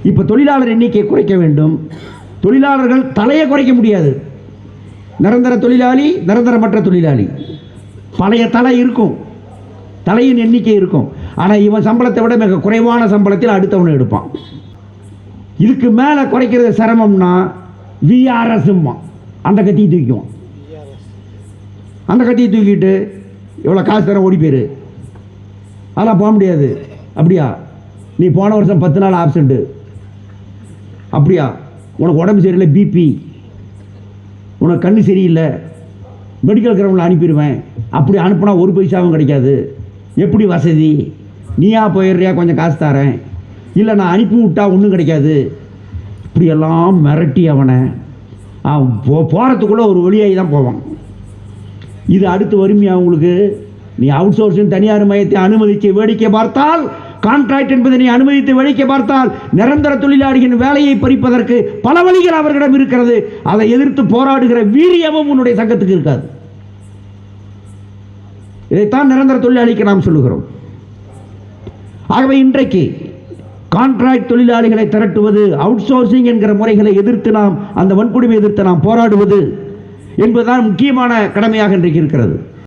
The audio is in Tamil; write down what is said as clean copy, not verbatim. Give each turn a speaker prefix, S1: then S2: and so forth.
S1: இப்போ தொழிலாளர் எண்ணிக்கையை குறைக்க வேண்டும். தொழிலாளர்கள் தலையை குறைக்க முடியாது. நிரந்தர தொழிலாளி, நிரந்தரமற்ற தொழிலாளி, பழைய தலை இருக்கும், தலையின் எண்ணிக்கை இருக்கும். ஆனால் இவன் சம்பளத்தை விட மிக குறைவான சம்பளத்தில் அடுத்தவனை எடுப்பான். இதுக்கு மேலே குறைக்கிறது சிரமம்னா விஆர்எஸ்மா அந்த கத்தியை தூக்குவோம். அந்த கத்தியை தூக்கிட்டு இவ்வளோ காசு தர ஓடி போயிரு, அதெல்லாம் போக முடியாது. அப்படியா, நீ போன வருஷம் 10 நாள் ஆப்சண்ட்டு, அப்படியா உனக்கு உடம்பு சரியில்லை, பிபி, உனக்கு கண்ணு சரியில்லை, மெடிக்கல் கிரவுண்டில் அனுப்பிடுவேன். அப்படி அனுப்புனா ஒரு பைசாவும் கிடைக்காது. எப்படி வசதி? நீயா போயிடுறியா, கொஞ்சம் காசு தரேன், இல்லை நான் அனுப்பி விட்டா ஒன்றும் கிடைக்காது. இப்படியெல்லாம் மிரட்டி அவனை அவன் போகிறதுக்குள்ளே ஒரு வழியாகி தான் போவான். இது அடுத்து வறுமையா உங்களுக்கு? நீ அவுட் சோர்ஸின் தனியார் மையத்தை அனுமதித்து வேடிக்கை பார்த்தால், கான்ட்ராக்ட் என்பதை நீ அனுமதித்து வேடிக்கை பார்த்தால், நிரந்தர தொழிலாளிகளின் வேலையை பறிப்பதற்கு பல வழிகள் அவர்களிடம் இருக்கிறது. அதை எதிர்த்து போராடுகிற வீரியமும் உன்னுடைய சங்கத்துக்கு இருக்காது. இதைத்தான் நிரந்தர தொழிலாளிக்கு நாம் சொல்லுகிறோம். ஆகவே இன்றைக்கு கான்ட்ராக்ட் தொழிலாளிகளை திரட்டுவது, அவுட் சோர்சிங் என்கிற முறைகளை எதிர்த்து நாம், அந்த வன்கொடுமை எதிர்த்து நாம் போராடுவது என்பதுதான் முக்கியமான கடமையாக இன்றைக்கு இருக்கிறது.